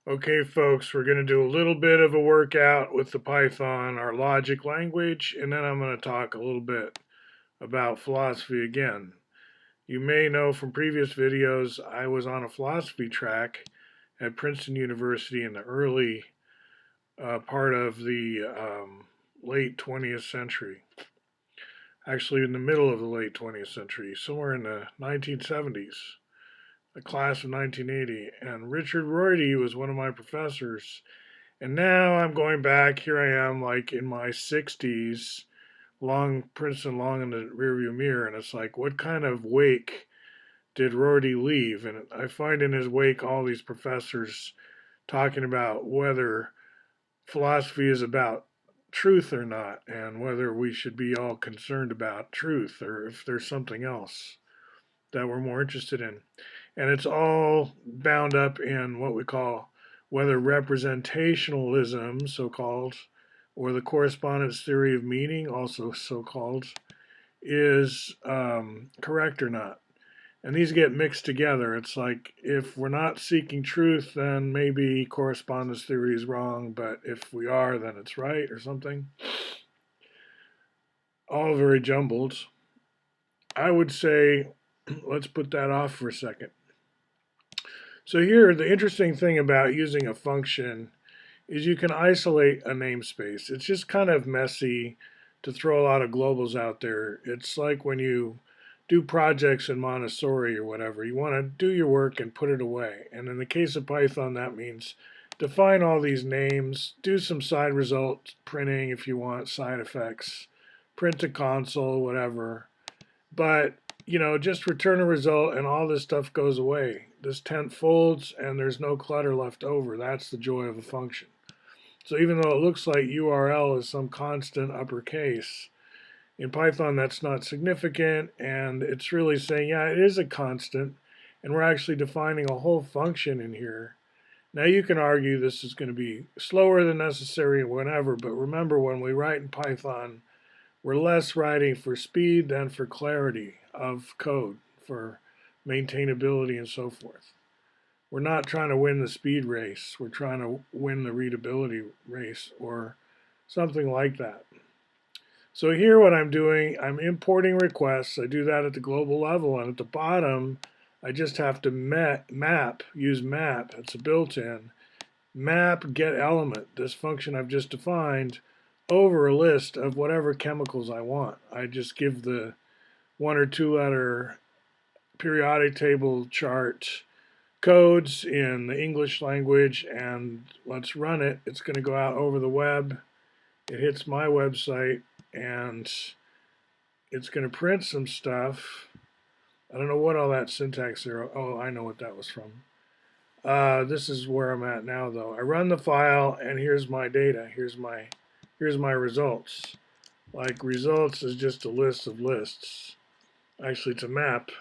Okay, folks, we're going to do a little bit of a workout with the Python, our logic language, and then I'm going to talk a little bit about philosophy again. You may know from previous videos I was on a philosophy track at Princeton University in the early part of the late 20th century. Actually, in the middle of the late 20th century, somewhere in the 1970s, a class of 1980. And Richard Rorty was one of my professors. And now I'm going back. Here I am, like in my 60s, long Princeton, long in the rearview mirror, and it's like, what kind of wake did Rorty leave? And I find in his wake all these professors talking about whether philosophy is about truth or not, and whether we should be all concerned about truth, or if there's something else that we're more interested in. And it's all bound up in what we call whether representationalism, so called, or the correspondence theory of meaning, also so called, is correct or not. And these get mixed together. It's like if we're not seeking truth, then maybe correspondence theory is wrong, but if we are, then it's right or something. All very jumbled. I would say let's put that off for a second. So here, the interesting thing about using a function is you can isolate a namespace. It's just kind of messy to throw a lot of globals out there. It's like when you do projects in Montessori or whatever. You want to do your work and put it away. And in the case of Python, that means define all these names, do some side result printing if you want, side effects, print to console, whatever. But just return a result and all this stuff goes away. This tent folds and there's no clutter left over. That's the joy of a function. So even though it looks like URL is some constant uppercase, in Python that's not significant, and it's really saying, yeah, it is a constant, and we're actually defining a whole function in here. Now you can argue this is going to be slower than necessary or whatever, but remember when we write in Python, we're less writing for speed than for clarity of code, for maintainability and so forth. We're not trying to win the speed race. We're trying to win the readability race or something like that. So here what I'm doing, I'm importing requests. I do that at the global level. And at the bottom, I just have to use map. It's a built-in. Map get element, this function I've just defined, over a list of whatever chemicals I want. I just give the 1 or 2 letter periodic table chart codes in the English language, and let's run it. It's going to go out over the web. It hits my website, and it's going to print some stuff. I don't know what all that syntax there. Oh, I know what that was from. This is where I'm at now, though. I run the file, and here's my data. Here's my results. Like results is just a list of lists. Actually, it's a map.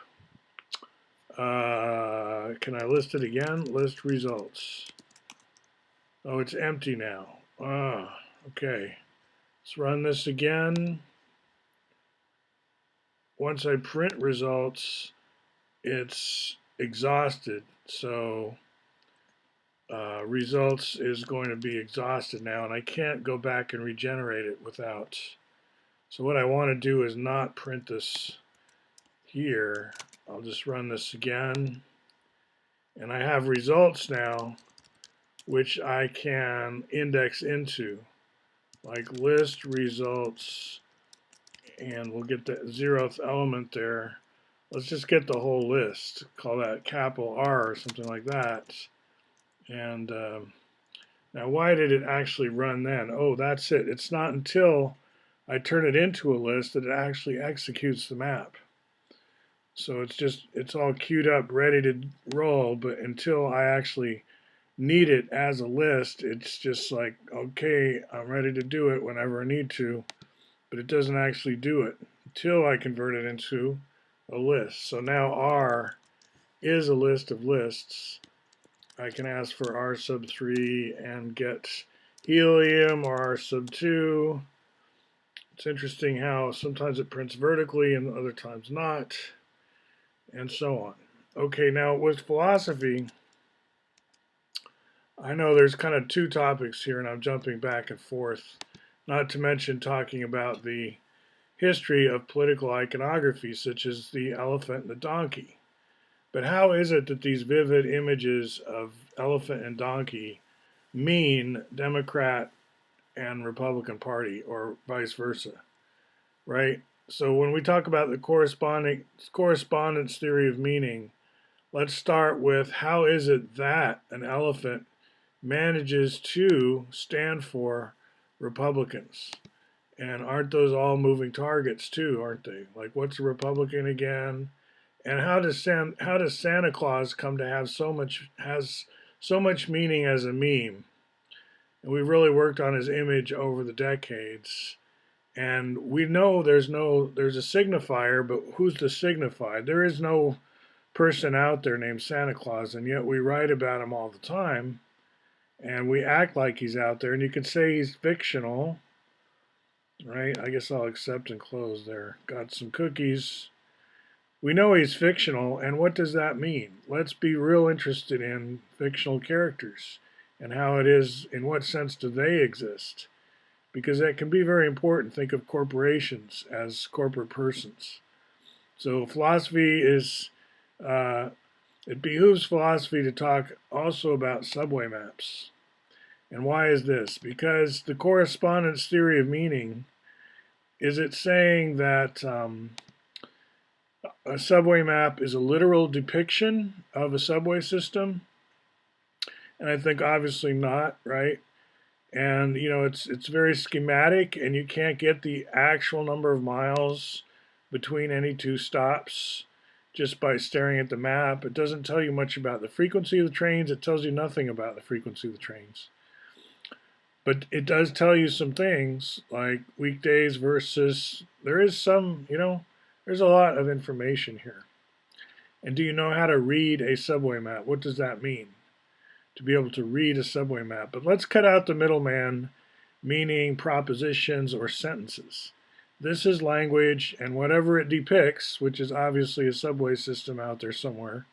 Can I list it again? List results. Oh, it's empty now. Okay. Let's run this again. Once I print results, it's exhausted. So results is going to be exhausted now, and I can't go back and regenerate it without. So what I want to do is not print this here. I'll just run this again. And I have results now, which I can index into, like list results, and we'll get the 0th element there. Let's just get the whole list. Call that capital R or something like that. And now why did it actually run then? Oh, that's it. It's not until I turn it into a list that it actually executes the map. So it's all queued up, ready to roll, but until I actually need it as a list, it's just like, okay, I'm ready to do it whenever I need to, but it doesn't actually do it until I convert it into a list. So now R is a list of lists. I can ask for R sub 3 and get helium or R sub 2. It's interesting how sometimes it prints vertically and other times not, and so on. Okay, now with philosophy, I know there's kind of two topics here, and I'm jumping back and forth, not to mention talking about the history of political iconography, such as the elephant and the donkey. But how is it that these vivid images of elephant and donkey mean Democrat and Republican Party, or vice versa, right? So when we talk about the correspondence theory of meaning, let's start with how is it that an elephant manages to stand for Republicans? And aren't those all moving targets too, aren't they? Like, what's a Republican again? And how does Santa Claus come to have so much meaning as a meme? And we really worked on his image over the decades. And we know there's a signifier, but who's the signified? There is no person out there named Santa Claus, and yet we write about him all the time, and we act like he's out there. And you could say he's fictional, right? I guess I'll accept and close there. Got some cookies. We know he's fictional, and what does that mean? Let's be real interested in fictional characters and how it is, in what sense do they exist? Because that can be very important. Think of corporations as corporate persons. So philosophy is, it behooves philosophy to talk also about subway maps. And why is this? Because the correspondence theory of meaning, is it saying that a subway map is a literal depiction of a subway system? And I think obviously not, right? And you know, it's very schematic, and you can't get the actual number of miles between any two stops just by staring at the map. It doesn't tell you much about the frequency of the trains. It tells you nothing about the frequency of the trains. But it does tell you some things like weekdays versus, there is some, you know, there's a lot of information here. And do you know how to read a subway map? What does that mean? To be able to read a subway map. But let's cut out the middleman, meaning propositions or sentences. This is language, and whatever it depicts, which is obviously a subway system out there somewhere,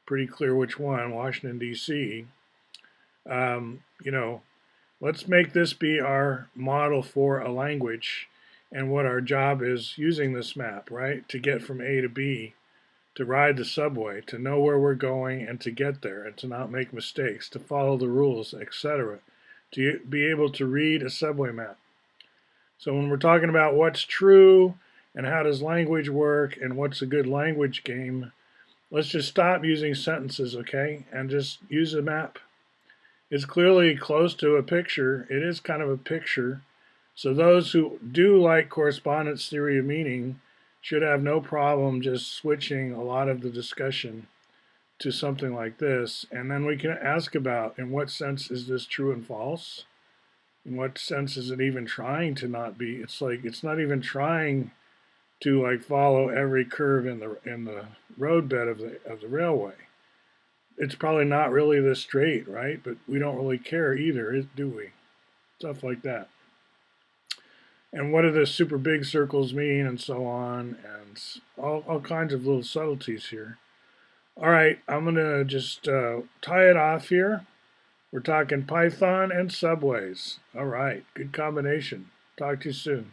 pretty clear which one, Washington, D.C., you know, let's make this be our model for a language and what our job is using this map, right? To get from A to B, to ride the subway, to know where we're going and to get there and to not make mistakes, to follow the rules, etc. To be able to read a subway map. So when we're talking about what's true and how does language work and what's a good language game, let's just stop using sentences, okay? And just use a map. It's clearly close to a picture. It is kind of a picture. So those who do like correspondence theory of meaning should have no problem just switching a lot of the discussion to something like this. And then we can ask about, in what sense is this true and false? In what sense is it even trying to not be? It's like it's not even trying to like follow every curve in the roadbed of the railway. It's probably not really this straight, right? But we don't really care either, do we? Stuff like that. And what do the super big circles mean, and so on, and all kinds of little subtleties here. All right, I'm going to just tie it off here. We're talking Python and subways. All right, good combination. Talk to you soon.